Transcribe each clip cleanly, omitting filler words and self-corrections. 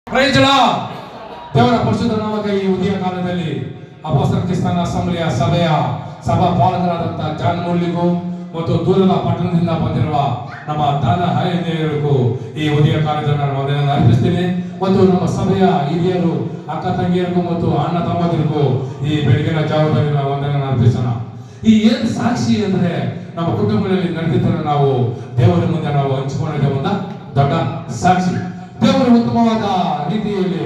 Price the lord. ದೇವರ ಪರಿಶುದ್ಧ ನಾಮಕ್ಕೆ ಈ ಉದಯ ಕಾಲದಲ್ಲಿ ಅಪೊಸ್ತಲ ಕ್ರಿಸ್ತನ ಅಸೆಂಬ್ಲಿಯ ಸಭೆಯ ಸಭಾ ಪಾಲಕರಾದಂತಹ ಜಾನ್ ಮುರಳಿಗೂ ಮತ್ತು ದೂರದ ಪಟ್ಟಣದಿಂದ ಬಂದಿರುವ ನಮ್ಮ ದಾನ ಹಳೆಯರಿಗೂ ಈ ಉದಯ ಕಾಲದಲ್ಲಿ ನಾನು ವಂದನೆಯನ್ನು ಅರ್ಪಿಸ್ತೀನಿ. ಮತ್ತು ನಮ್ಮ ಸಭೆಯ ಹಿರಿಯರು, ಅಕ್ಕ ತಂಗಿಯರಿಗೂ ಮತ್ತು ಅಣ್ಣ ತಮ್ಮದಿರಿಗೂ ಈ ಬೆಳಗಿನ ಜಾವದಲ್ಲಿ ನಾವು ವಂದನೆಯನ್ನು ಅರ್ಪಿಸೋಣ. ಈ ಏನು ಸಾಕ್ಷಿ ಅಂದ್ರೆ ನಮ್ಮ ಕುಟುಂಬದಲ್ಲಿ ನಡೆದಿದ್ದನ್ನು ನಾವು ದೇವರ ಮುಂದೆ ನಾವು ಹಂಚಿಕೊಂಡಿದ್ದೇವೆ ಅಂತ ದೊಡ್ಡ ಸಾಕ್ಷಿ. ದೇವರು ಉತ್ತಮವಾದ ರೀತಿಯಲ್ಲಿ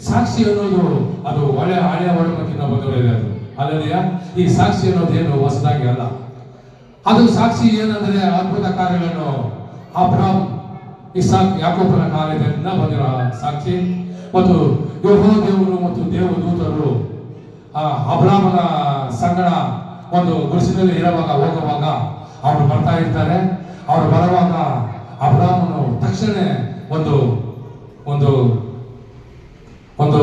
ಸಾಕ್ಷಿ ಅನ್ನೋದು ಅದು ಹಳೆಯ ಒಡಂಬಡಿಕೆಯಿಂದ ಬಂದವರಿದೆ. ಅದು ಅಲ್ಲದೆಯ ಈ ಸಾಕ್ಷಿ ಅನ್ನೋದು ಏನು ಹೊಸದಾಗಿ ಅಲ್ಲ. ಅದು ಸಾಕ್ಷಿ ಏನಂದ್ರೆ ಅದ್ಭುತ ಕಾರ್ಯಗಳನ್ನು ಅಬ್ರಹಾಂ, ಇಸಾಕ್, ಯಾಕೋಬನ ಕಾರ್ಯದಿಂದ ಬಂದಿರೋ ಸಾಕ್ಷಿ. ಮತ್ತು ಯೆಹೋವ ದೇವರು ಮತ್ತು ದೇವದೂತರು ಅಬ್ರಹಾಮನ ಸಂಗಡ ಒಂದು ಗುಡಿಸಿನಲ್ಲಿ ಇರುವಾಗ ಹೋಗುವಾಗ ಅವರು ಬರ್ತಾ ಇರ್ತಾರೆ. ಅವರು ಬರುವಾಗ ಅಬ್ರಹಾಮನು ತಕ್ಷಣ ಒಂದು ಒಂದು ಒಂದು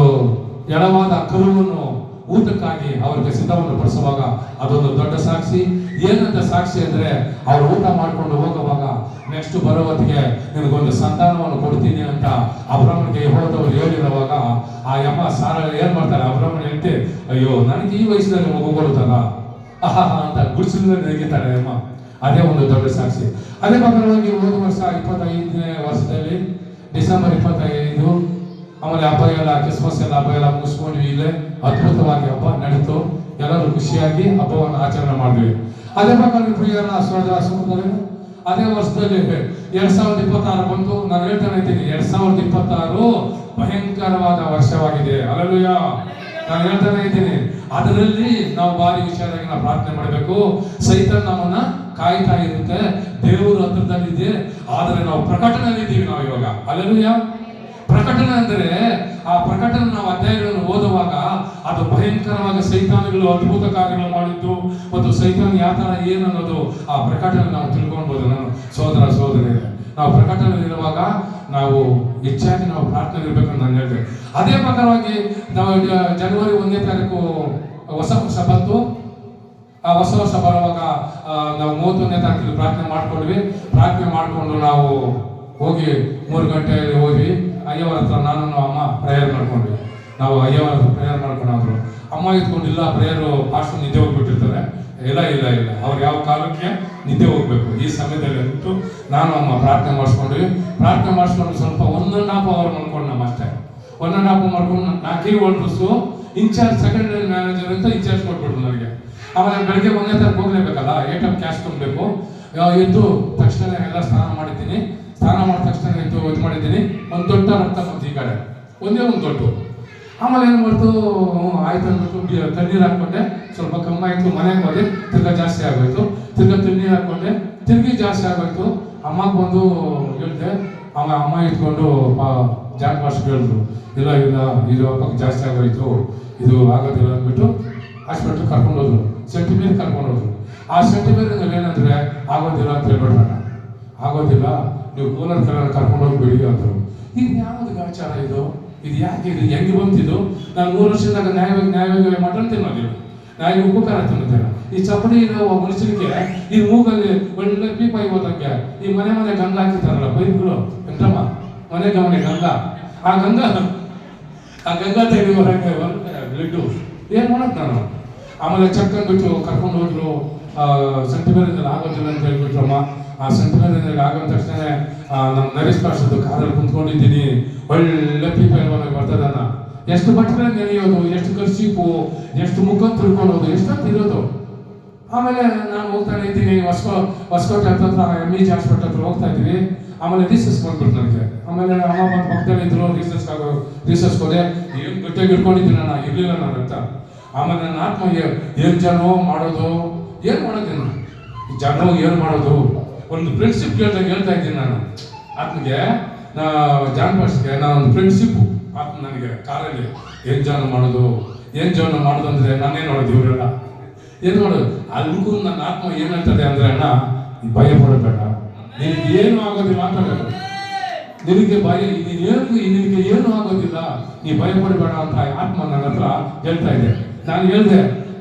ಎಳವಾದ ಕರುವನ್ನು ಊಟಕ್ಕಾಗಿ ಅವರಿಗೆ ಸಿದ್ಧವನ್ನು ಪಡಿಸುವಾಗ ಅದೊಂದು ದೊಡ್ಡ ಸಾಕ್ಷಿ. ಏನಂತ ಸಾಕ್ಷಿ ಅಂದ್ರೆ ಅವರು ಊಟ ಮಾಡ್ಕೊಂಡು ಹೋಗುವಾಗ ನೆಕ್ಸ್ಟ್ ಬರೋ ಹೊತ್ತಿಗೆ ನಿನಗೊಂದು ಸಂತಾನವನ್ನು ಕೊಡ್ತೀನಿ ಅಂತ ಅಬ್ರಹಾಮನಿಗೆ ಹೋದವರು ಹೇಳಿರುವಾಗ ಆ ಯಮ್ಮ ಸಾರ ಏನ್ ಮಾಡ್ತಾರೆ, ಅಬ್ರಹಾಮನ ಹೇಳ್ತೆ, ಅಯ್ಯೋ ನನಗೆ ಈ ವಯಸ್ಸಿನಲ್ಲಿ ಮಗು ಕೊಡುತ್ತಲ್ಲ ಅಂತ ಗುಡಿಸಲಿನಲ್ಲಿ ನೆಗಿತಾರೆ ಅಮ್ಮ. ಅದೇ ಒಂದು ದೊಡ್ಡ ಸಾಕ್ಷಿ. ಅದೇ ಪ್ರಕಾರವಾಗಿ ಹೋದ ವರ್ಷ 25ನೇ ವರ್ಷದಲ್ಲಿ ಡಿಸೆಂಬರ್ 25 ಆಮೇಲೆ ಹಬ್ಬ ಎಲ್ಲ, ಕ್ರಿಸ್ಮಸ್ ಎಲ್ಲ ಹಬ್ಬ ಎಲ್ಲ ಮುಗಿಸ್ಕೊಂಡ್ವಿ. ಇಲ್ಲೇ ಅದ್ಭುತವಾಗಿ ಹಬ್ಬ ನಡೀತು. ಎಲ್ಲರೂ ಖುಷಿಯಾಗಿ ಹಬ್ಬವನ್ನು ಆಚರಣೆ ಮಾಡಿದ್ವಿ. ಅದೇ ಪ್ರಕಾರ ಪ್ರಿಯರ ಸೋದರ ಸಹೋದರರು, ಅದೇ ವರ್ಷದಲ್ಲಿ 2026 ಬಂತು. ನಾನು ಹೇಳ್ತಾನೆ ಇದ್ದೀನಿ, 2026 ಭಯಂಕರವಾದ ವರ್ಷವಾಗಿದೆ. ಹಲ್ಲೆಲೂಯಾ. ನಾನು ಹೇಳ್ತಾನೆ ಇದ್ದೀನಿ, ಅದರಲ್ಲಿ ನಾವು ಭಾರಿ ವಿಷಯವಾಗಿ ನಾವು ಪ್ರಾರ್ಥನೆ ಮಾಡಬೇಕು. ಸೈತಾನ ನಮ್ಮನ್ನ ಕಾಯ್ತಾ ಇರುತ್ತೆ, ದೇವರು ಹತ್ರದಲ್ಲಿದೆ. ಆದರೆ ನಾವು ಪ್ರಕಟಣೆಯಲ್ಲಿ ಇದ್ದೀವಿ ನಾವು ಇವಾಗ. ಹಲ್ಲೆಲೂಯಾ. ಪ್ರಕಟಣೆ ಅಂದರೆ ಆ ಪ್ರಕಟಣೆ ನಾವು ಅಧ್ಯಾಯಗಳನ್ನು ಓದುವಾಗ ಅದು ಭಯಂಕರವಾದ ಸೈತಾನಗಳು ಅದ್ಭುತ ಕಾರ್ಯಗಳು ಮಾಡಿದ್ದು ಮತ್ತು ಸೈತಾನ ಯಾವ ತರ ಏನನ್ನೋದು ಆ ಪ್ರಕಟಣೆ ನಾವು ತಿಳ್ಕೊಳ್ಬೋದು. ನಾನು ಸೋದರ ಸೋದರಿ, ನಾವು ಪ್ರಕಟಣೆ ಇರುವಾಗ ನಾವು ಹೆಚ್ಚಾಗಿ ನಾವು ಪ್ರಾರ್ಥನೆ ಇರ್ಬೇಕಂತ ನಾನು ಹೇಳ್ತೇವೆ. ಅದೇ ಪ್ರಕಾರವಾಗಿ ನಾವು ಜನವರಿ 1ನೇ ತಾರೀಕು ಹೊಸ ವರ್ಷ ಬಂತು. ಆ ಹೊಸ ವರ್ಷ ಬರುವಾಗ ನಾವು 31ನೇ ತಾರೀಕಿಗೆ ಪ್ರಾರ್ಥನೆ ಮಾಡ್ಕೊಂಡ್ವಿ. ಪ್ರಾರ್ಥನೆ ಮಾಡಿಕೊಂಡು ನಾವು ಹೋಗಿ 3 ಗಂಟೆಯಲ್ಲಿ ಹೋದ್ವಿ. ಅಯ್ಯವ್ರ ಹತ್ರ ನಾನು ಅಮ್ಮ ಪ್ರೇಯರ್ ಮಾಡ್ಕೊಂಡ್ವಿ. ನಾವು ಅಯ್ಯವ್ರ ಹತ್ರ ಪ್ರೇಯರ್ ಮಾಡ್ಕೊಂಡ್ರು. ಅಮ್ಮ ಇದ್ಕೊಂಡಿಲ್ಲ, ಪ್ರೇಯರು ಪಾಸ್ಟ್ ನಿದ್ದೆ ಹೋಗ್ಬಿಟ್ಟಿರ್ತಾರೆ. ಇಲ್ಲ ಇಲ್ಲ ಇಲ್ಲ, ಅವ್ರು ಯಾವ ಕಾಲಕ್ಕೆ ನಿದ್ದೆ ಹೋಗ್ಬೇಕು ಈ ಸಮಯದಲ್ಲಿ ಅಂತು ನಾನು ಅಮ್ಮ ಪ್ರಾರ್ಥನೆ ಮಾಡಿಸ್ಕೊಂಡ್ವಿ. ಪ್ರಾರ್ಥನೆ ಮಾಡಿಸ್ಕೊಂಡು ಸ್ವಲ್ಪ 1.5 ಅವರ್ ಮಾಡ್ಕೊಂಡು ನಮ್ಮ ಅಷ್ಟೇ 1.5 ಮಾಡ್ಕೊಂಡು 4 ಹೊರಟು ಇನ್ಚಾರ್ಜ್ ಸೆಕೆಂಡ್ ಮ್ಯಾನೇಜರ್ ಅಂತ ಇನ್ಚಾರ್ಜ್ ಕೊಟ್ಬಿಟ್ರು ನನಗೆ. ಆಮೇಲೆ ಬೆಳಗ್ಗೆ 1ನೇ ತಾರೀಕು ಹೋಗ್ಲೇಬೇಕಲ್ಲ, ATM ಕ್ಯಾಶ್ ತುಂಬಬೇಕು. ಎದ್ದು ತಕ್ಷಣ ಎಲ್ಲ ಸ್ನಾನ ಮಾಡಿದ್ದೀನಿ. ಸ್ನಾನ ಮಾಡಿದ ತಕ್ಷಣ ಇದು ಮಾಡಿದ್ದೀನಿ. ಒಂದು ದೊಡ್ಡ ರಕ್ತ ಬಂತು ಈ ಕಡೆ, ಒಂದೇ ಒಂದು ದೊಡ್ಡ. ಆಮೇಲೆ ಏನು ಮಾಡ್ತು, ಆಯ್ತು ಅಂದ್ಬಿಟ್ಟು ತಣ್ಣೀರು ಹಾಕ್ಕೊಂಡೆ. ಸ್ವಲ್ಪ ಕಮ್ಮಿ ಆಯಿತು. ಮನೆಗೆ ಹೋದೆ, ತಿರ್ಗಾ ಜಾಸ್ತಿ ಆಗೋಯ್ತು. ತಿರ್ಗಾ ತಣ್ಣೀರು ಹಾಕ್ಕೊಂಡೆ, ತಿರ್ಗಿ ಜಾಸ್ತಿ ಆಗೋಯ್ತು. ಅಮ್ಮಗೆ ಬಂದು ಹೇಳಿದೆ. ಆಮೇಲೆ ಅಮ್ಮ ಇಟ್ಕೊಂಡು ಜಾನ್ ಮಾಸ್ಟರ್ ಹೇಳಿದ್ರು, ಇಲ್ಲ ಇಲ್ಲ ಇದು ಹಬ್ಬಕ್ಕೆ ಜಾಸ್ತಿ ಆಗೋಯ್ತು, ಇದು ಆಗೋದಿಲ್ಲ ಅಂದ್ಬಿಟ್ಟು ಹಾಸ್ಪಿಟ್ಲ್ ಕರ್ಕೊಂಡು ಹೋದ್ರು. ಸೆಂಟಿಮೀರ್ ಕರ್ಕೊಂಡು ಹೋದ್ರು. ಆ ಸೆಂಟಿಮೀರ್ ಏನಂದ್ರೆ ಆಗೋದಿಲ್ಲ ಅಂತ ಹೇಳ್ಬಿಟ್ರೆ, ಆಗೋದಿಲ್ಲ ನೀವು ಕೋಲಾರ ಕಲರ್ ಕರ್ಕೊಂಡು ಹೋಗ್ಬೇಡಿ ಅಂದರು. ಇದು ಯಾವುದು ಆಚಾರ ಇದು ಯಾಕೆ ಇದು ಹೆಂಗೆ ಬಂತಿದ್ದು? ನಾನು 3 ವರ್ಷದಾಗ ನ್ಯಾಯವಾಗಿ ಮಟನ್ ತಿನ್ನೋದಿಲ್ಲ, ನ್ಯಾಯ ಉಪ್ಪು ಖಾರ ತಿನ್ನೋದಿಲ್ಲ. ಈ ಚಪ್ಪಡಿ ಇರೋ ಮನುಷ್ಯನಿಗೆ ಈ ಮೂಗಲ್ಲಿ ಒಳ್ಳೆ ಪೀಪ ಇವತ್ತಂಗೆ ಈ ಮನೆ ಗಂಗ ಹಾಕಿರ್ತಾರಲ್ಲ ಬೈಕ್ಗಳು, ಎಂತಮ್ಮ ಮನೆ ಗಂಗ, ಆ ಗಂಗಾ ತೆಗೆದು ಬ್ಲಡ್ಡು ಏನು ಮಾಡೋದು ನಾನು. ಆಮೇಲೆ ಚೆಕ್ ಅಂದ್ಬಿಟ್ಟು ಕರ್ಕೊಂಡು ಹೋದ್ರು. ಸೆಂಟಿಮೀರ್ ಆಗೋದಿಲ್ಲ ಅಂತ ಹೇಳ್ಬಿಟ್ರಮ್ಮ. ಆ ಸೆಂಟಿಮೀರ್ ಆಗೋ ತಕ್ಷಣ ನಮ್ಮ ನರೇಶ್ ಪಾರ್ಷದ್ದು ಕಾರಲ್ಲಿ ಕುಂತ್ಕೊಂಡಿದ್ದೀನಿ. ಒಳ್ಳೆ ಪೀಪ ಬರ್ತದನ್ನ. ಎಷ್ಟು ಬಟ್ಟೆ ನೆನೆಯೋದು, ಎಷ್ಟು ಕರ್ಚೀಪು, ಎಷ್ಟು ಮುಖ ತಿಳ್ಕೊಳ್ಳೋದು, ಎಷ್ಟೊತ್ತು ಇರೋದು. ಆಮೇಲೆ ನಾನು ಹೋಗ್ತಾನೆ ಇದ್ದೀನಿ. ಹೊಸಕೋಟೆ ಹತ್ರ MEG ಹಾಸ್ಪಿಟಲ್ ಹತ್ರ ಹೋಗ್ತಾ ಇದ್ದೀವಿ. ಆಮೇಲೆ ರಿಸರ್ಚ್ ಬಂದ್ಬಿಟ್ಟು ನನಗೆ. ಆಮೇಲೆ ಅಮ್ಮ ಬಂದು ಪಕ್ಕದಲ್ಲಿ ಇದ್ರು. ರಿಸರ್ಚ್ ಹೋದೆ. ಏನು ಗಟ್ಟಿಯಾಗಿ ಇಟ್ಕೊಂಡಿದ್ದೀನಿ ನಾನು, ಇರಲಿಲ್ಲ ನಾನು ಅಂತ. ಆಮೇಲೆ ನನ್ನ ಆತ್ಮ ಏನು ಜನ ಮಾಡೋದು, ಏನು ಮಾಡೋದೇನು ಜನ ಏನು ಮಾಡೋದು, ಒಂದು ಫ್ರೆಂಡ್ಶಿಪ್ ಹೇಳ್ತಾ ಇದ್ದೀನಿ ನಾನು ಆತ್ಮಗೆ. ಜಾನ್ ಪಾಸ್ಟ್ಗೆ ನಾನು ಒಂದು ಫ್ರೆಂಡ್ಶಿಪ್ಪು ಆತ್ಮ ನನಗೆ ಕಾರಲ್ಲಿ ಏನು ಜನ ಮಾಡೋದು ಅಂದರೆ ನಾನೇನು ಮಾಡೋದು, ಇವರೆಲ್ಲ ಏನು ಮಾಡೋದು. ಅಲ್ಲಿಗೂ ನನ್ನ ಆತ್ಮ ಏನು ಹೇಳ್ತದೆ ಅಂದರೆ, ಅಣ್ಣ ಭಯ ಪಡಬೇಡ, ನಿನಗೆ ಏನು ಆಗೋದಿಲ್ಲ ಅಂತ ಹೇಳೋದು. ನಿನಗೆ ಏನು ಆಗೋದಿಲ್ಲ, ನೀ ಭಯ ಪಡಬೇಡ ಅಂತ ಆತ್ಮ ನನ್ನ ಹತ್ರ ಹೇಳ್ತಾ ಇದೆ. ನಾನು ಹೇಳಿದೆ,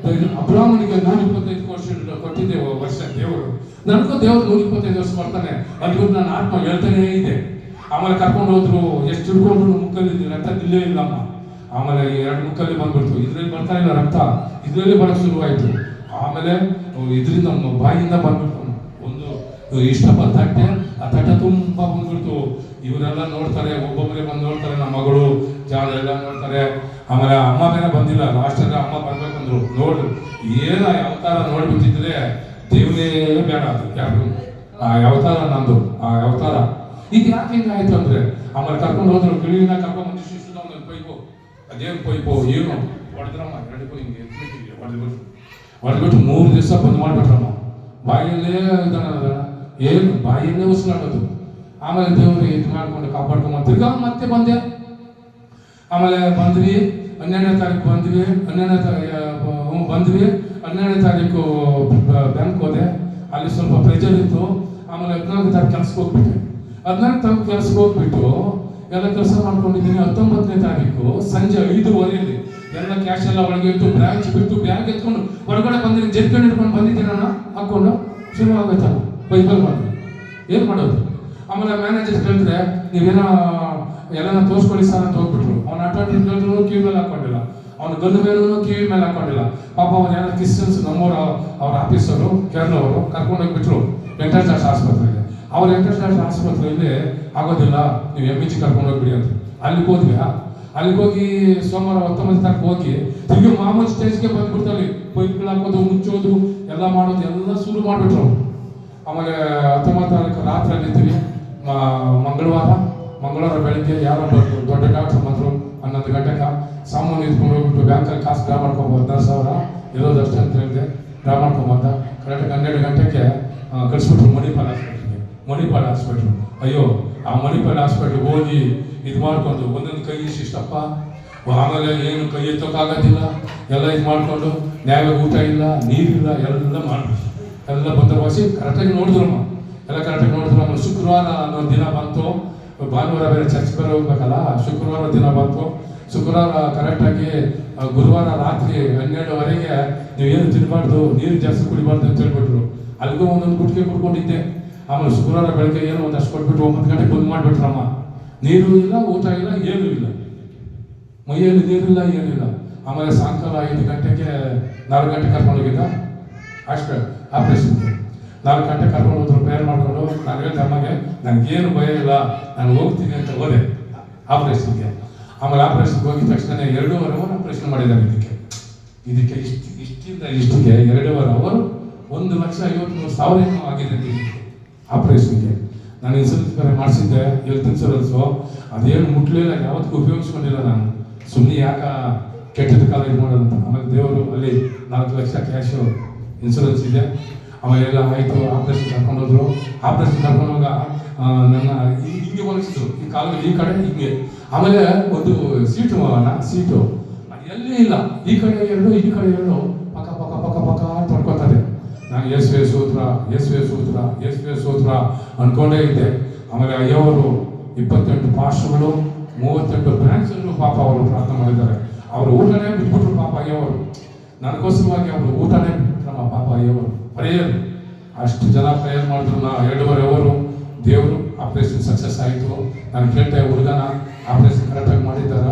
ಅಬ್ರಾಹ್ಮನಿಗೆ 125 ವರ್ಷ ಕೊಟ್ಟಿದ್ದೆ ವರ್ಷ ದೇವರು. ನನಗೂ ದೇವರು 125 ವರ್ಷ ಬರ್ತಾನೆ. ಅದ್ರೂ ನನ್ನ ಆತ್ಮ ಹೇಳ್ತಾನೇ ಇದೆ. ಆಮೇಲೆ ಕರ್ಕೊಂಡು ಹೋದ್ರು, ಎಷ್ಟು ಹಿಡ್ಕೊಂಡ್ರು ಮುಕ್ಕಲ್ಲಿ ರಕ್ತ ನಿಲ್ಲೇ ಇಲ್ಲಮ್ಮ. ಆಮೇಲೆ 2 ಮುಕ್ಕಲ್ಲಿ ಬಂದ್ಬಿಡ್ತು, ಇದ್ರಲ್ಲಿ ಬರ್ತಾ ಇಲ್ಲ ರಕ್ತ, ಇದ್ರಲ್ಲಿ ಬರೋಕ್ಕೆ ಶುರುವಾಯಿತು. ಆಮೇಲೆ ಇದರಿಂದ ಬಾಯಿಯಿಂದ ಬಂದ್ಬಿಡ್ತು ಒಂದು ಇಷ್ಟಪ್ಪ ತಟ್ಟೆ, ಆ ತಟ್ಟೆ ತುಂಬ ಬಂದ್ಬಿಡ್ತು. ಇವರೆಲ್ಲ ನೋಡ್ತಾರೆ, ಒಬ್ಬೊಬ್ಬರೇ ಬಂದು ನೋಡ್ತಾರೆ, ನಮ್ಮ ಮಗಳು ಜಾನ್ ಎಲ್ಲ ನೋಡ್ತಾರೆ. ಆಮೇಲೆ ಅಮ್ಮ ಬೇರೆ ಬಂದಿಲ್ಲ, ಲಾಸ್ಟಲ್ಲಿ ಅಮ್ಮ ಬರ್ಬೇಕಂದ್ರು. ನೋಡು ಏನು ಅವತಾರ ನೋಡ್ಬಿಟ್ಟಿದ್ರೆ ದೇವರೇ ಬೇಡ ಅದು ಯಾರು ಆ ಅವತಾರ ನಂದು, ಆ ಅವತಾರ ಇದು ಯಾಕೆ ಹಿಂಗಾಯ್ತು ಅಂದ್ರೆ, ಆಮೇಲೆ ಕರ್ಕೊಂಡು ಹೋದ್ರು, ಗಿಳಿನ ಕರ್ಕೊಂಡು ಬಂದು ಶಿಶುದ ಒಂದು ಪೈಪು, ಅದೇನು ಪೈಪು ಏನು ಹೊಡೆದ್ರಮ್ಮ, 2 ಪೈ ಹಿಂಗೆ ಹೊಡೆದ್ಬಿಟ್ಟು 3 ದಿವಸ ಬಂದ್ ಮಾಡ್ಬಿಟ್ರಮ್ಮ. ಬಾಯಲ್ಲೇ ಏನು ಬಾಯಲ್ಲೇ ಉಸಿರಾಡೋದು. ಆಮೇಲೆ ದೇವ್ರು ಇದು ಮಾಡ್ಕೊಂಡು ಕಾಪಾಡ್ಕೊಂಡು ತಿರ್ಗಾ ಮತ್ತೆ ಬಂದೆ. ಆಮೇಲೆ ಬಂದ್ವಿ, 12ನೇ ತಾರೀಕು ಬಂದ್ವಿ, 12ನೇ ತಾರೀಕು ಬ್ಯಾಂಕ್ ಹೋದೆ, ಅಲ್ಲಿ ಸ್ವಲ್ಪ ಪ್ರೆಜರ್ ಇತ್ತು. ಆಮೇಲೆ 14ನೇ ತಾರೀಕು ಕೆಲ್ಸಕ್ಕೆ ಹೋಗ್ಬಿಟ್ಟೆ. 14ನೇ ತಾರೀಕು ಕೆಲ್ಸಕ್ಕೆ ಹೋಗ್ಬಿಟ್ಟು ಎಲ್ಲ ಕೆಲಸ ಮಾಡ್ಕೊಂಡಿದ್ದೀನಿ. 19ನೇ ತಾರೀಕು ಸಂಜೆ 5:15 ಎಲ್ಲ ಕ್ಯಾಶ್ ಎಲ್ಲ ಒಳಗೆ ಇಟ್ಟು ಬ್ರಾಂಚ್ ಬಿಟ್ಟು ಬ್ಯಾಂಕ್ ಎತ್ಕೊಂಡು ಹೊರಗಡೆ ಬಂದಿದ್ದೀನಿ. ಜರ್ಕಂಡ್ ಹಿಡ್ಕೊಂಡು ಬಂದಿದ್ದೀನಣ್ಣ ಹಾಕೊಂಡು ಶುರು ಆಗೋಯ್ತಲ್ಲ ಬೈಬಲ್ ಮಾಡಿ ಏನು ಮಾಡೋದು. ಆಮೇಲೆ ಮ್ಯಾನೇಜರ್ ಕೇಳಿದ್ರೆ ನೀವೇನೋ ಎಲ್ಲ ತೋರಿಸ್ಕೊಳ್ಳಿ ಸರ್ ಅಂತ ಹೋಗ್ಬಿಟ್ರು. ಅವ್ನು ಅಟೆಂಡರ್ ಕೇಳಿದ್ರು ಕಿವಿ ಮೇಲೆ ಹಾಕೊಂಡಿಲ್ಲ, ಅವ್ನು ಗಂಡು ಮೇಲೂ ಕಿವಿ ಮೇಲೆ ಹಾಕೊಂಡಿಲ್ಲ. ಪಾಪ ಅವ್ನು ಯಾರು ಕ್ರಿಶ್ಚಿಯನ್ಸ್ ನಮ್ಮವ್ರ ಅವ್ರ ಆಫೀಸರು ಕೇರಳವರು ಕರ್ಕೊಂಡು ಹೋಗ್ಬಿಟ್ರು ವೆಂಕಟೇಶ್ ಆಸ್ಪತ್ರೆಗೆ. ಅವ್ರು ವೆಂಕಟೇಶ್ ಆಸ್ಪತ್ರೆಯಲ್ಲಿ ಆಗೋದಿಲ್ಲ, ನೀವು MH ಕರ್ಕೊಂಡು ಹೋಗ್ಬಿಡಿ ಅಂತ. ಅಲ್ಲಿಗೆ ಹೋದ್ವಿ. ಅಲ್ಲಿಗೆ ಹೋಗಿ ಸೋಮವಾರ 19ನೇ ತಾರೀಕು ಹೋಗಿ ತಿರುಗಿ ಮಾಮೂಲು ಸ್ಟೇಜ್ಗೆ ಬಂದ್ಬಿಡ್ತಾರೆ. ಪೈಪ್ಗಳು ಹಾಕೋದು, ಮುಚ್ಚೋದು ಎಲ್ಲ ಮಾಡೋದು ಎಲ್ಲ ಶುರು ಮಾಡಿಬಿಟ್ರು. ಆಮೇಲೆ 19ನೇ ತಾರೀಕು ರಾತ್ರಿ ನಿಂತೀವಿ. ಮಂಗಳವಾರ ಬೆಳಿಗ್ಗೆ ಯಾರೋ ದೊಡ್ಡ ಡಾಕ್ಟರ್ ಬಂದರು 11 ಗಂಟೆಗೆ. ಸಾಮಾನು ಇದ್ಕೊಂಡು ಹೋಗ್ಬಿಟ್ಟು ಬ್ಯಾಂಕಲ್ಲಿ ಕಾಸು ಡ್ರಾ ಮಾಡ್ಕೊಬೋದು, 10,000 ಇರೋದಷ್ಟೇ ಅಂತ ಹೇಳಿದೆ. ಡ್ರಾ ಮಾಡ್ಕೊಂಬಂದ. ಕರೆಕ್ಟಾಗಿ 12 ಗಂಟೆಗೆ ಕಳಿಸ್ಬಿಟ್ರು ಮಣಿಪಾಲ್ ಹಾಸ್ಪಿಟ್ಲು. ಅಯ್ಯೋ, ಆ ಮಣಿಪಾಲ್ ಹಾಸ್ಪಿಟ್ಲಿಗೆ ಹೋಗಿ ಇದು ಮಾಡ್ಕೊಂಡು ಒಂದೊಂದು ಕೈ ಇಷ್ಟಪ್ಪ. ಆಮೇಲೆ ಏನು ಕೈ ಎತ್ತೋಕ್ಕಾಗೋದಿಲ್ಲ, ಎಲ್ಲ ಇದು ಮಾಡಿಕೊಂಡು ನ್ಯಾಯ ಊಟ ಇಲ್ಲ, ನೀರಿಲ್ಲ, ಎಲ್ಲ ಮಾಡ್ಬಿಟ್ಟು ಎಲ್ಲ ಬಂದೋಬಸ್ತಿ ಕರೆಕ್ಟಾಗಿ ನೋಡಿದ್ರಮ್ಮ. ಎಲ್ಲ ಕರೆಕ್ಟಾಗಿ ನೋಡಿದ್ರು. ಆಮೇಲೆ ಶುಕ್ರವಾರ ಅನ್ನೋ ದಿನ ಬಂತು. ಭಾನುವಾರ ಬೇರೆ ಚರ್ಚ್ ಬೇರೆ ಹೋಗ್ಬೇಕಲ್ಲ, ಶುಕ್ರವಾರ ದಿನ ಬಂತು. ಶುಕ್ರವಾರ ಕರೆಕ್ಟಾಗಿ ಗುರುವಾರ ರಾತ್ರಿ 12:30 ನೀವೇನು ತಿನ್ನಬಾರ್ದು, ನೀರು ಜಾಸ್ತಿ ಕುಡಿಬಾರ್ದು ಅಂತ ಹೇಳ್ಬಿಟ್ರು. ಅಲ್ಲಿಗೂ ಒಂದೊಂದು ಗುಟ್ಟಿಗೆ ಕುಡ್ಕೊಂಡಿದ್ದೆ. ಆಮೇಲೆ ಶುಕ್ರವಾರ ಬೆಳಗ್ಗೆ ಏನೋ ಒಂದಷ್ಟು ಕೊಟ್ಬಿಟ್ಟು 9 ಗಂಟೆಗೆ ಬಂದ್ ಮಾಡಿಬಿಟ್ರಮ್ಮ. ನೀರು ಇಲ್ಲ, ಊಟ ಇಲ್ಲ, ಏನೂ ಇಲ್ಲ, ಮೈಯಲ್ಲಿ ನೀರಿಲ್ಲ, ಏನಿಲ್ಲ. ಆಮೇಲೆ ಸಾಯಂಕಾಲ 5 ಗಂಟೆಗೆ 4 ಗಂಟೆ ಕರ್ಕೊಂಡೋಗಿದ್ದ ಅಷ್ಟೇ ಆಪ್ರೇಷನ್ಗೆ. 4 ಗಂಟೆ ಕರ್ಕೊಂಡು ಹೋದ್ರು ಪ್ರೇಯರ್ ಮಾಡಿಕೊಂಡು. ನಾನು ಹೇಳಿದೆ ಅಮ್ಮಗೆ, ನನಗೇನು ಭಯ ಇಲ್ಲ, ನಾನು ಹೋಗ್ತೀನಿ ಅಂತ ಹೋದೆ ಆಪ್ರೇಷನ್ಗೆ. ಆಮೇಲೆ ಆಪ್ರೇಷನ್ಗೆ ಹೋಗಿದ ತಕ್ಷಣ 2.5 ಅವರ್ ಆಪ್ರೇಷನ್ ಮಾಡಿದ್ದಾರೆ. ಇದಕ್ಕೆ ಇಷ್ಟಿಂದ ಇಷ್ಟಿಗೆ 2.5 ಅವರ್ 1,53,000 ಆಗಿದೆ ಆಪ್ರೇಷನ್ಗೆ. ನಾನು ಇನ್ಸೂರೆನ್ಸ್ ಬೇರೆ ಮಾಡಿಸಿದ್ದೆ, ಹೆಲ್ತ್ ಇನ್ಸೂರೆನ್ಸು. ಅದೇನು ಮುಟ್ಲಿಲ್ಲ, ಯಾವತ್ತಿಗೂ ಉಪಯೋಗಿಸ್ಕೊಂಡಿಲ್ಲ ನಾನು. ಸುಮ್ಮನೆ ಯಾಕೆ ಕೆಟ್ಟದ ಕಾಲ ಇದು ಮಾಡೋದಂತ. ಆಮೇಲೆ ದೇವರು ಅಲ್ಲಿ 4 ಲಕ್ಷ ಕ್ಯಾಶು ಇನ್ಸೂರೆನ್ಸ್ ಇದೆ. ಆಮೇಲೆ ಎಲ್ಲ ಆಯಿತು. ಆಪ್ರೇಷನ್ ಕರ್ಕೊಂಡೋದ್ರು. ಆಪ್ರೇಷನ್ ಕರ್ಕೊಂಡೋಗ ನನ್ನ ಹಿಂಗೆ ಒಲಿಸಿದ್ರು, ಈ ಕಾಲದಲ್ಲಿ ಈ ಕಡೆ ಹಿಂಗೆ. ಆಮೇಲೆ ಒಂದು ಸೀಟು ಎಲ್ಲಿ ಇಲ್ಲ, ಈ ಕಡೆ 2 ಈ ಕಡೆ 2 ಪಕ್ಕ ಪಕ್ಕ ಪಕ್ಕ ಪಕ್ಕ ತೊಡ್ಕೊತಾರೆ. ನಾನು ಯೇಸುವೆ ಸೂತ್ರ ಅನ್ಕೊಂಡೇ ಇದ್ದೆ. ಆಮೇಲೆ ಅಯ್ಯವರು 28 ಪಾಸ್ಟರ್ಗಳು 38 ಬ್ರಾಂಚ್ಗಳು ಪಾಪ ಅವರು ಪ್ರಾರ್ಥನೆ ಮಾಡಿದ್ದಾರೆ. ಅವರು ಊಟನೇ ಬಿಟ್ಬಿಟ್ರು ಪಾಪ ಅಯ್ಯವರು. ನನಗೋಸ್ಕರವಾಗಿ ಅವರು ಊಟನೇ ಬಿಟ್ಬಿಟ್ರಮ್ಮ ಪಾಪ ಅಯ್ಯವರು. ಪ್ರೇಯರ್ ಅಷ್ಟು ಜನ ಪ್ರೇಯರ್ ಮಾಡಿದ್ರು. 2.5 ಅವರು ದೇವರು ಆಪ್ರೇಷನ್ ಸಕ್ಸಸ್ ಆಯಿತು. ನಾನು ಕೇಳ್ತಾ ಹುಡುಗನ ಆಪ್ರೇಷನ್ ಕರೆಕ್ಟಾಗಿ ಮಾಡಿದ್ದಾರ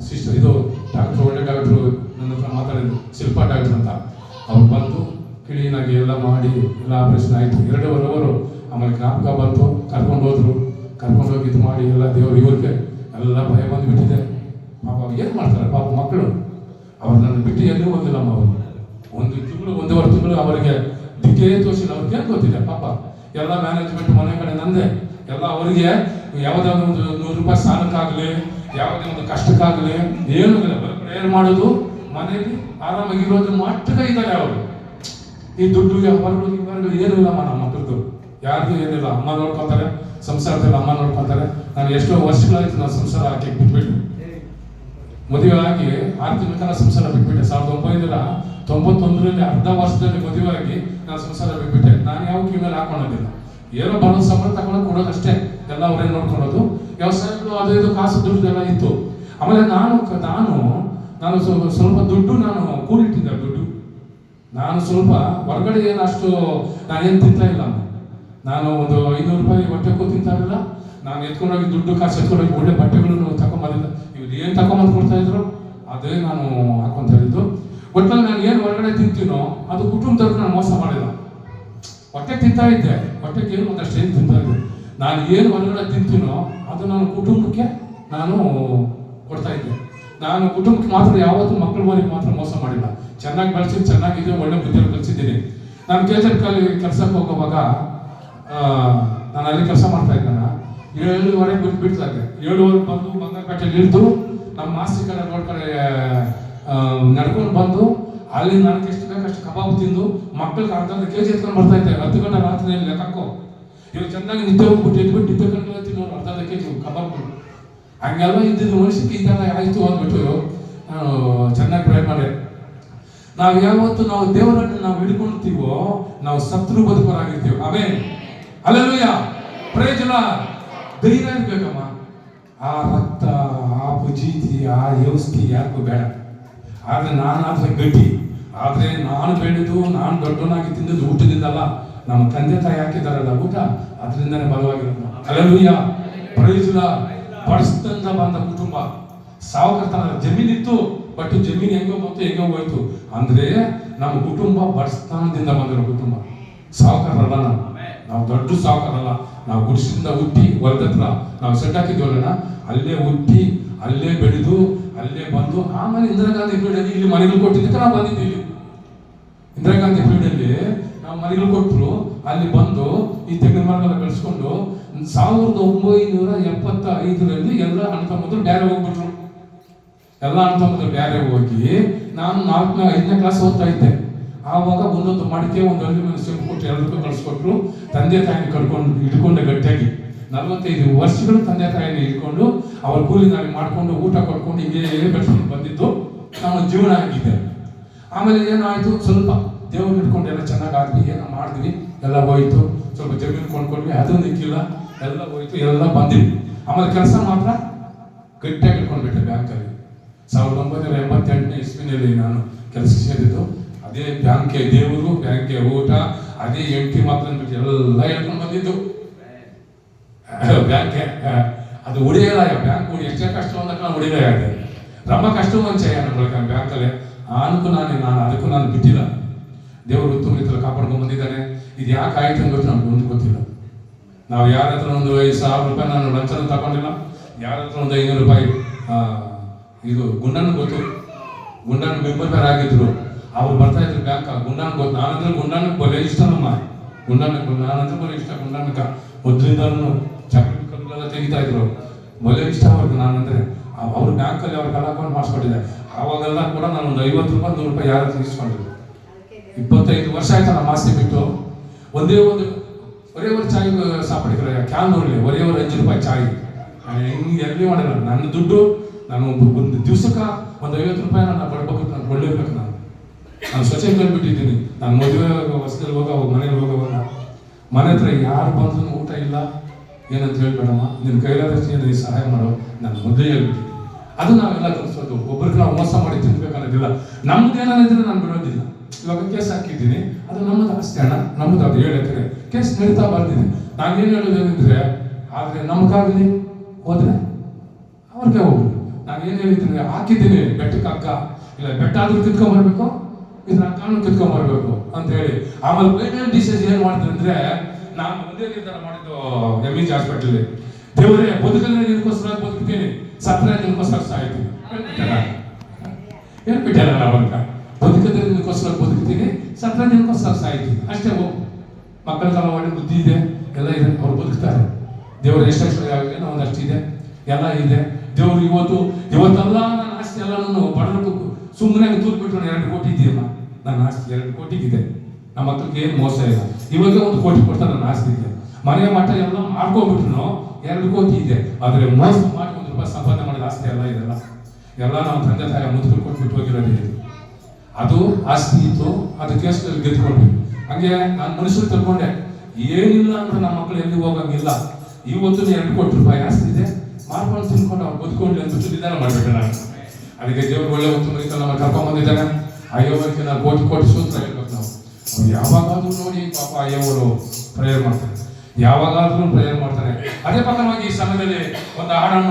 ಸಿಸ್ಟರ್, ಇದು ಡಾಕ್ಟ್ರು ಒಳ್ಳೆ ಡಾಕ್ಟ್ರು ನನ್ನ ಹತ್ರ ಮಾತಾಡಿದ್ರು, ಶಿಲ್ಪಾ ಡಾಕ್ಟ್ರ್ ಅಂತ. ಅವ್ರು ಬಂದು ಕ್ಲೀನಾಗಿ ಎಲ್ಲ ಮಾಡಿ ಎಲ್ಲ ಆಪ್ರೇಷನ್ ಆಯಿತು. 2.5 ಅವರು. ಆಮೇಲೆ ಜ್ಞಾಪಕ ಬಂತು, ಕರ್ಕೊಂಡೋಗಿ ಇದು ಮಾಡಿ ಎಲ್ಲ ದೇವರು ಇವ್ರಿಗೆ ಎಲ್ಲ ಭಯ ಬಂದುಬಿಟ್ಟಿದೆ. ಪಾಪ ಏನು ಮಾಡ್ತಾರೆ ಪಾಪ ಮಕ್ಕಳು. ಅವ್ರು ನನ್ನ ಬಿಟ್ಟು ಎಲ್ಲೂ ಹೋಗಿಲ್ಲಮ್ಮ. ಅವರು 1 ತಿಂಗಳು 1.5 ತಿಂಗಳು ಅವರಿಗೆ ದಿಕ್ಕೇ ತೋರಿಸಿಲ್ಲ. ಅವ್ರಿಗೆ ಏನು ಗೊತ್ತಿದೆ ಪಾಪ. ಎಲ್ಲ ಮ್ಯಾನೇಜ್ಮೆಂಟ್ ಮನೆ ಕಡೆ ನಂದೆ ಎಲ್ಲ. ಅವರಿಗೆ ಯಾವುದಾದ್ರು ಒಂದು 100 ರೂಪಾಯಿ ಸಾಲಕ್ಕಾಗಲಿ, ಯಾವುದೇ ಒಂದು ಕಷ್ಟಕ್ಕಾಗಲಿ ಏನೂ ಇಲ್ಲ. ಪ್ರೇಯರ್ ಮಾಡೋದು, ಮನೆಯಲ್ಲಿ ಆರಾಮಾಗಿರೋದು ಮಾತ್ರ ಇದ್ದಾರೆ ಅವರು. ಈ ದುಡ್ಡು ವ್ಯವಹಾರಗಳು ಏನೂ ಇಲ್ಲಮ್ಮ ನಮ್ಮ ಮಕ್ಕಳದ್ದು, ಯಾರಿಗೂ ಏನಿಲ್ಲ. ಅಮ್ಮ ನೋಡ್ಕೊತಾರೆ, ಸಂಸಾರದಲ್ಲಿ ಅಮ್ಮ ನೋಡ್ಕೊತಾರೆ. ನಾನು ಎಷ್ಟೋ ವರ್ಷಗಳಾಯ್ತು ನಾನು ಸಂಸಾರ ಹಾಕಿ ಬಿಟ್ಬಿಟ್ಟು. ಮದುವೆ ಆಗಿ 6 ತಿಂಗಳ ಕಾಲ ಸಂಸಾರ ಬಿಟ್ಬಿಟ್ಟೆ. 1991ರಲ್ಲಿ ಅರ್ಧ ವರ್ಷದಲ್ಲಿ ಮದುವೆ ಆಗಿ ನಾನು ಸಂಸಾರ ಬಿಟ್ಬಿಟ್ಟೆ. ನಾನು ಯಾವ ಕಿವಿಯಲ್ಲಿ ಹಾಕೊಳ್ಳೋದಿಲ್ಲ. ಏನೋ ಬರೋದು ಸಂಬಳ ತಗೊಂಡು ಕೊಡೋದಷ್ಟೇ, ಎಲ್ಲ ಅವರೇ ನೋಡ್ಕೊಳ್ಳೋದು. ವ್ಯವಸಾಯಗಳು ಅದು ಇದು ಕಾಸು ದುಡ್ಡೆಲ್ಲ ಇತ್ತು. ಆಮೇಲೆ ನಾನು ಸ್ವಲ್ಪ ದುಡ್ಡು ನಾನು ಕೂಡಿಟ್ಟಿದ್ದೆ. ನಾನು ಸ್ವಲ್ಪ ಹೊರಗಡೆ ಏನು ಅಷ್ಟು ನಾನೇನು ತಿಂತಾ ಇಲ್ಲ. ನಾನು ಒಂದು 500 ರೂಪಾಯಿ ಹೊಟ್ಟೆಗೂ ತಿಂತಾ ಇರಲಿಲ್ಲ, ನಾನು ಎತ್ಕೊಂಡೋಗಿ ದುಡ್ಡು ಕಾಸು ಎತ್ಕೊಂಡೋಗಿ ಒಳ್ಳೆ ಬಟ್ಟೆಗಳನ್ನು ತಗೊಂಬಂದಿಲ್ಲ. ಇವ್ರು ಏನು ತಗೊಂಬಂದು ಕೊಡ್ತಾ ಇದ್ರು ಅದೇ ನಾನು ಹಾಕೊಂತ ಇದ್ದು. ಒಟ್ಟಲ್ಲಿ ನಾನು ಏನು ಹೊರಗಡೆ ತಿಂತೀನೋ ಅದು ಕುಟುಂಬದವ್ರಿಗೆ ನಾನು ಮೋಸ ಮಾಡಿಲ್ಲ. ಹೊಟ್ಟೆ ತಿಂತಾ ಇದ್ದೆ, ಹೊಟ್ಟೆಗೆ ಏನು ಒಂದಷ್ಟು ಏನು ತಿಂತಾ ಇದ್ದೆ. ನಾನು ಏನು ಹೊರಗಡೆ ತಿಂತೀನೋ ಅದು ನಾನು ಕುಟುಂಬಕ್ಕೆ ನಾನು ಕೊಡ್ತಾ ಇದ್ದೆ. ನಾನು ಕುಟುಂಬಕ್ಕೆ ಮಾತ್ರ ಯಾವತ್ತೂ ಮಕ್ಕಳಿಗೆ ಮಾತ್ರ ಮೋಸ ಮಾಡಿಲ್ಲ. ಚೆನ್ನಾಗಿ ಬೆಳೆಸಿ ಚೆನ್ನಾಗಿದೆ, ಒಳ್ಳೆ ಬುದ್ಧಿಯಲ್ಲಿ ಕಲಿಸಿದ್ದೀನಿ. ನಾನು ಕೆಲಸಕ್ಕೆ ಹೋಗುವಾಗ ನಾನು ಅಲ್ಲಿ ಕೆಲಸ ಮಾಡ್ತಾ ಇದ್ದಾನ 7:30 ಬಿಡ್ತಾಯಿದ್ದೆ. 7:30 ಬಂದು ಬಂಗಾರಪೇಟೆಯಲ್ಲಿ ಇಳಿದು ನಮ್ಮ ಮಾಸ್ತಿ ಕಡೆ ರೋಡ್ ಕಡೆ ನಡ್ಕೊಂಡು ಬಂದು ಅಲ್ಲಿ ನನಗೆ ಎಷ್ಟು ಬೇಕಷ್ಟು ಕಬಾಬ್ ತಿಂದು ಮಕ್ಕಳಿಗೆ ಅರ್ಧ ಕೆಜಿ ಎತ್ಕೊಂಡು ಬರ್ತಾ ಇದ್ದೆ. 10 ಗಂಟೆ ರಾತ್ರಿ ಲೆಕ್ಕಕ್ಕೋ ಇವಾಗ ಚೆನ್ನಾಗಿ ನಿದ್ದೆ ಹೋಗ್ಬಿಟ್ಟು ಎದ್ಬಿಟ್ಟು ನಿದ್ದೆ ಗಂಟೆ ತಿನ್ನೋರು ಅರ್ಧ ಕೆಜಿ ಕಬಾಬ್ಗಳು. ಹಂಗೆಲ್ಲ ಇದ್ದಿದ್ದು ಮನುಷ್ಯಕ್ಕೆ ಈ ಥರ ಆಯಿತು ಅಂದ್ಬಿಟ್ಟು ನಾನು ಚೆನ್ನಾಗಿ ಪ್ರಯತ್ನ ಮಾಡಿದೆ. ನಾವು ಯಾವತ್ತು ನಾವು ದೇವರನ್ನು ನಾವು ಹಿಡ್ಕೊಳ್ತೀವೋ ನಾವು ಸತ್ರು ಬದುಕರಾಗಿರ್ತೀವಿ. ಆಮೇಲೆ ಹಲ್ಲೆಲೂಯ, ಪ್ರೈಸ್ ದಿ ಲಾರ್ಡ್. ಧೈರ್ಯ ಇರ್ಬೇಕಮ್ಮ. ಆ ರಕ್ತ, ಆ ಪುಜೀತಿ, ಆ ಔಷಧಿ ಯಾರಿಗೂ ಬೇಡ. ಆದರೆ ನಾನಾದ್ರೆ ಗಟ್ಟಿ. ಆದರೆ ನಾನು ಬೆಳೆದು ನಾನು ದೊಡ್ಡವನಾಗಿ ತಿಂದದ್ದು ಊಟದಿಂದಲ್ಲ, ನಮ್ಮ ತಂದೆ ತಾಯಿ ಹಾಕಿದಾರಲ್ಲ ಊಟ, ಅದರಿಂದನೇ ಬಲವಾಗಿರೋದು. Hallelujah, praise the Lord. ಬಡಸ್ತನದಿಂದ ಬಂದ ಕುಟುಂಬ, ಸಾವುಕಾರತನ, ಜಮೀನಿತ್ತು ಬಟ್ ಜಮೀನು ಹೆಂಗೋ ಬಂತು ಹೆಂಗೋ ಹೋಯ್ತು. ಅಂದ್ರೆ ನಮ್ಮ ಕುಟುಂಬ ಬಡಸ್ತನದಿಂದ ಬಂದಿರೋ ಕುಟುಂಬ. ಸಾವುಕಾರಲ್ಲ ನಾವು ದೊಡ್ಡ ಸಾವುಕಾರಲ್ಲ. ನಾವು ಗುಡಿಸಿಂದ ಹುಟ್ಟಿ ಹೊಲದತ್ರ ನಾವು ಸೆಟ್ ಹಾಕಿದ್ವಲ್ಲ, ಅಲ್ಲೇ ಹುಟ್ಟಿ ಅಲ್ಲೇ ಬೆಳೆದು ಅಲ್ಲೇ ಬಂದು ಆಮೇಲೆ ಇಂದಿರಾ ಗಾಂಧಿ ಪೀರಿಯಡ್ ಇಲ್ಲಿ ಮನೆಗಳು ಕೊಟ್ಟಿದ್ದಕ್ಕೆ ನಾವು ಬಂದಿದ್ದೀವಿ. ಇಂದಿರಾ ಗಾಂಧಿ ಪೀರಿಯಡ್ಲ್ಲಿ ನಾವು ಮನೆಗಳು ಕೊಟ್ಟರು, ಅಲ್ಲಿ ಬಂದು ಈ ತೆಂಗಿನ ಮರಗಳ ಬೆಳೆಸ್ಕೊಂಡು 1975ರಲ್ಲಿ ಎಲ್ಲ ಅಣ್ಣ ತಮ್ಮದ್ರು ಬ್ಯಾರೆ ಹೋಗ್ಬಿಟ್ರು. ಎಲ್ಲ ಅಣ್ಣ ತಮ್ಮದ್ರು ಬ್ಯಾರೆ ಹೋಗಿ ನಾನು 4ನೇ 5ನೇ ಕ್ಲಾಸ್ ಓದ್ತಾ ಇದ್ದೆ. ಆವಾಗ ಒಂದೊಂದು ಮಡಿಕೆ ಒಂದು ಹಳ್ಳಿ ಮೇಲೆ ಸೆಂಪು ಕೊಟ್ಟು ಎಲ್ಲರಿಗೂ ಕಳಿಸ್ಕೊಟ್ರು. ತಂದೆ ತಾಯಿನ ಹಿಡ್ಕೊಂಡೆ ಗಟ್ಟಿಯಾಗಿ 45 ವರ್ಷಗಳು ತಂದೆ ತಾಯಿನ ಹಿಡ್ಕೊಂಡು ಅವ್ರ ಕೂಲಿ ನಾಳಿ ಮಾಡ್ಕೊಂಡು ಊಟ ಕೊಟ್ಕೊಂಡು ಹಿಂಗೆ ಬೆಳೆಸ್ಕೊಂಡು ಬಂದಿದ್ದು ನಮ್ಮ ಜೀವನ ಆಗಿದೆ. ಆಮೇಲೆ ಏನಾಯಿತು, ಸ್ವಲ್ಪ ದೇವ್ರು ಹಿಡ್ಕೊಂಡು ಎಲ್ಲ ಚೆನ್ನಾಗಿ ಆದ್ವಿ, ಏನೋ ಮಾಡಿದ್ವಿ, ಎಲ್ಲ ಹೋಯ್ತು. ಸ್ವಲ್ಪ ಜಮೀನು ಕೊಂಡ್ಕೊಂಡ್ವಿ, ಅದು ನಿಕ್ಕಿಲ್ಲ, ಎಲ್ಲ ಹೋಯ್ತು, ಎಲ್ಲ ಬಂದಿವಿ. ಆಮೇಲೆ ಕೆಲಸ ಮಾತ್ರ ಗಟ್ಟಿಯಾಗಿ ಹಿಡ್ಕೊಂಡ್ಬಿಟ್ಟೆ ಬ್ಯಾಂಕಲ್ಲಿ. 1988ನೇ ಇಸ್ವಿನಲ್ಲಿ ನಾನು ಕೆಲಸ ಸೇರಿದ್ದು. ಅದೇ ಬ್ಯಾಂಕೆ ದೇವರು, ಬ್ಯಾಂಕೆ ಊಟ, ಅದೇ ಎಂಟಿ ಮಾತ್ರ ಅಂದ್ಬಿಟ್ಟು ಎಲ್ಲ ಹೇಳ್ಕೊಂಡು ಬಂದಿದ್ದು. ಬ್ಯಾಂಕೆ ಅದು ಉಳಿಯಲ್ಲ, ಬ್ಯಾಂಕ್ ಉಳಿ ಎಷ್ಟೇ ಕಷ್ಟ ಅಂದಾಗ ನಾನು ಉಳಿದೇ ಇದೆ. ರಮ್ಮ ಕಷ್ಟ ಮುಂಚೆ ನಮ್ಮ ಬ್ಯಾಂಕಲ್ಲಿ ಅದಕ್ಕೂ ನಾನು ಬಿಟ್ಟಿಲ್ಲ. ದೇವರು ಉತ್ತಮ ರೀತಿಯಲ್ಲಿ ಕಾಪಾಡ್ಕೊಂಡು ಬಂದಿದ್ದಾನೆ. ಇದು ಯಾಕೆ ಆಯ್ತು ಅಂತ ನಮ್ಗೆ ಒಂದು ಗೊತ್ತಿಲ್ಲ. ನಾವು ಯಾರ ಹತ್ರ ಒಂದು 5,000 ರೂಪಾಯಿ ನಾನು ಲಂಚನ ತಗೊಂಡಿಲ್ಲ. ಯಾರ ಹತ್ರ ಒಂದು 500 ರೂಪಾಯಿ ಇದು ಗುಂಡನ ಗೊತ್ತು, ಗುಂಡನ ಮೆಂಬರ್ ಬೇರೆ ಆಗಿದ್ರು. ಅವ್ರು ಬರ್ತಾ ಇದ್ರು ಬ್ಯಾಂಕ್, ಗುಂಡನ ಗೊತ್ತು. ನಾನಂದ್ರೆ ಗುಂಡನಕ್ಕೆ ಬಲೆ ಇಷ್ಟ, ನಮ್ಮ ನಾನಂದ್ರೆ ಬಲೆ ಇಷ್ಟ. ಗುಂಡನಕ್ಕ ಮೊದಲಿಂದನೂ ಚಕ್ರ ಕಲ್ಲೆಲ್ಲ ತೆಗಿತಾ ಇದ್ರು, ಬಲೆ ಇಷ್ಟ ಅವ್ರಿಗೆ ನಾನಂದ್ರೆ. ಅವ್ರು ಬ್ಯಾಂಕಲ್ಲಿ ಅವ್ರ ಅಕೌಂಟ್ ಮಾಡಿಸ್ಕೊಟ್ಟಿದ್ದೆ. ಆವಾಗೆಲ್ಲ ಕೂಡ ನಾನು ಒಂದು 50 ರೂಪಾಯಿ 100 ರೂಪಾಯಿ ಯಾರು ಇಸ್ಕೊಂಡಿದ್ರು. 25 ವರ್ಷ ಆಯ್ತು ನಮ್ಮ ಆಸ್ತಿ ಬಿಟ್ಟು. ಒಂದೇ ಒಂದು ಚಾಯ್ ಸಾಪಡಿಕಲ್ಲ ಕ್ಯಾನ್ನಲ್ಲಿ ಒರೇ 5 ರೂಪಾಯಿ ಚಾಯ್ ಹಿಂಗೆ ಎಲ್ಲಿ ಮಾಡಿಲ್ಲ. ನನ್ನ ದುಡ್ಡು ನಾನು ಒಂದು ದಿವ್ಸಕ್ಕೆ ಒಂದು 50 ರೂಪಾಯಿ ನಾನು ಬಡಬೇಕು, ನಾನು ಕೊಳ್ಳೇಬೇಕು. ನಾನು ಸೊಸೈಟಿಯಲ್ಲಿ ಬಿಟ್ಟಿದ್ದೀನಿ. ನಾನು ಮದುವೆ ಹೊಸದಲ್ಲಿ ಹೋಗೋವಾಗ ಮನೇಲಿ ಹೋಗೋವಾಗ ಮನೆ ಹತ್ರ ಯಾರು ಬಂದ್ರು ಊಟ ಇಲ್ಲ ಏನಂತ ಹೇಳ್ಬೇಡಮ್ಮ, ನಿನ್ನ ಕೈಲಾದಷ್ಟು ಏನು ಸಹಾಯ ಮಾಡೋ, ನಾನು ಮೊದಲೇ ಹೇಳ್ಬಿಟ್ಟಿದ್ದೀನಿ. ಅದು ನಾವೆಲ್ಲ ಕಲಿಸೋದು. ಒಬ್ಬರಿಗೆ ನಾವು ಮೋಸ ಮಾಡಿ ತಿನ್ಬೇಕನ್ನೋದಿಲ್ಲ. ನಮ್ದೇನಿದ್ರೆ ನಾನು ಬಿಡೋದಿಲ್ಲ. ಇವಾಗ ಕೇಸ್ ಹಾಕಿದ್ದೀನಿ, ಅದು ನಮ್ಮದು ಆಸ್ತಿ ಅಣ್ಣ, ನಮ್ಮದು. ಅದು 7 ಎಕರೆ ಕೇಸ್ ನಡೀತಾ ಬರ್ತೀನಿ. ನಾನೇನು ಹೇಳೋದೇನಿದ್ರೆ, ಆದರೆ ನಮಗಾಗಲಿ ಹೋದ್ರೆ ಅವ್ರಿಗೆ ಹೋಗ್ಲಿ. ನಾನು ಏನು ಹೇಳಿದ್ದೀನಿ, ಹಾಕಿದ್ದೀನಿ ಬೆಟ್ಟಕ್ಕೆ ಹಗ್ಗ, ಇಲ್ಲ ಬೆಟ್ಟ ಆದ್ರೂ ಕಿತ್ಕೊಂಡ್ಬರ್ಬೇಕು, ಇದನ್ನ ಕಾನೂನು ಕಿತ್ಕೊಂಡ್ಬರ್ಬೇಕು ಅಂತ ಹೇಳಿ. ಆಮೇಲೆ ಫೈನಲ್ ಡಿಸಿಷನ್ ಏನು ಮಾಡಿದ್ರು ಅಂದ್ರೆ, ನಾನು ಒಂದೇ ನಿರ್ಧಾರ ಮಾಡಿದ್ದು MH ಹಾಸ್ಪಿಟಲ್. ದೇವರೇ, ಬದುಕಲ್ಲಿ ನಿನಗೋಸ್ಕರ ಬದುಕ್ತೀನಿ, ಸತ್ತರೆ ನಿನಗೋಸ್ಕರ ಸಾಯ್ತೀನಿ ಹೇಳ್ಬಿಟ್ಟಲ್ಲ. ಅವಾಗ ಬದುಕದ್ರೆ ನಿನಗೋಸ್ಕರ ಬದುಕ್ತೀನಿ, ಸತ್ತರೆ ನಿನಗೋಸ್ಕರ ಸಾಯ್ತೀನಿ ಅಷ್ಟೇ. ಹೋಗು, ಮಕ್ಕಳಿಗೆಲ್ಲ ಒಳ್ಳೆ ಬುದ್ಧಿ ಇದೆ, ಎಲ್ಲ ಇದೆ, ಅವ್ರು ಬದುಕ್ತಾರೆ. ದೇವರು ಎಷ್ಟೆಷ್ಟು ಏನೋ ಒಂದಷ್ಟಿದೆ, ಎಲ್ಲ ಇದೆ. ದೇವರು ಇವತ್ತೆಲ್ಲ ನನ್ನ ಆಸ್ತಿ ಎಲ್ಲ ನಾನು ಬಡವರಿಗೆ ಸುಮ್ಮನೆ ತೂರ್ಬಿಟ್ರು. 2 ಕೋಟಿ ಇದೆಯಮ್ಮ ನನ್ನ ಆಸ್ತಿ, 2 ಕೋಟಿಗಿದೆ. ನಮ್ಮ ಮಕ್ಕಳಿಗೆ ಏನು ಮೋಸ ಇಲ್ಲ. ಇವಾಗ 1 ಕೋಟಿ ಕೊಡ್ತಾರೆ ನನ್ನ ಆಸ್ತಿಗೆ. ಮನೆಯ ಮಟ್ಟ ಎಲ್ಲ ಮಾಡ್ಕೊಂಡ್ಬಿಟ್ರು 2 ಕೋಟಿ ಇದೆ. ಆದರೆ ಮೋಸ ಮಾಡಿ 1 ರೂಪಾಯಿ ಸಂಪಾದನೆ ಮಾಡಿದ ಆಸ್ತಿ ಎಲ್ಲ ಇದೆಲ್ಲ ಎಲ್ಲ ನಮ್ಮ ತಂದೆ ತಾಯಿ ಮುದುಕರು ಕೊಟ್ಬಿಟ್ಟು ಹೋಗಿರೋದಿದೆ. ಅದು ಆಸ್ತಿ ಇತ್ತು, ಅದು ಕೇಸ್ನಲ್ಲಿ ಗೆದ್ಕೊಂಡ್ವಿ. ಹಂಗೆ ನಾನು ಮನುಷ್ಯರು ತಿಳ್ಕೊಂಡೆ, ಏನಿಲ್ಲ ಅಂದ್ರೆ ನಮ್ಮ ಮಕ್ಕಳು ಎಲ್ಲಿ ಹೋಗಂಗಿಲ್ಲ. ಇವತ್ತು 2 ಕೋಟಿ ರೂಪಾಯಿ ಆಸ್ತಿ ಇದೆ, ಮಾಡ್ಕೊಂಡು ತಿನ್ಕೊಂಡು ಅವ್ರು ಬದುಕೊಂಡ್ಲಿ ಅಂತ ನಿರ್ಧಾರ ಮಾಡ್ಬಿಟ್ಟೆ ನಾನು. ಅದಕ್ಕೆ ದೇವ್ರು ಒಳ್ಳೆ ಉತ್ತಮ ರೀತಿಯಲ್ಲಿ ನಮ್ಮ ಕರ್ಕೊಂಡ್ಬಂದಿದ್ದಾನೆ. ಅಯ್ಯೋವರಿಗೆ ನಾವು ಕೋಟಿ ಸೂತ್ರ ಹೇಳ್ಬೇಕು. ನಾವು ಯಾವಾಗಾದ್ರೂ ನೋಡಿ ಪಾಪ ಅಯ್ಯವರು ಪ್ರೇಯರ್ ಮಾಡ್ತಾರೆ. ಯಾವಾಗಾದ್ರೂ ಪ್ರೇಯರ್ ಮಾಡ್ತಾರೆ. ಅದೇ ಪ್ರಕಾರವಾಗಿ ಈ ಸಮಯದಲ್ಲಿ ಒಂದು ಹಾಡನ್ನು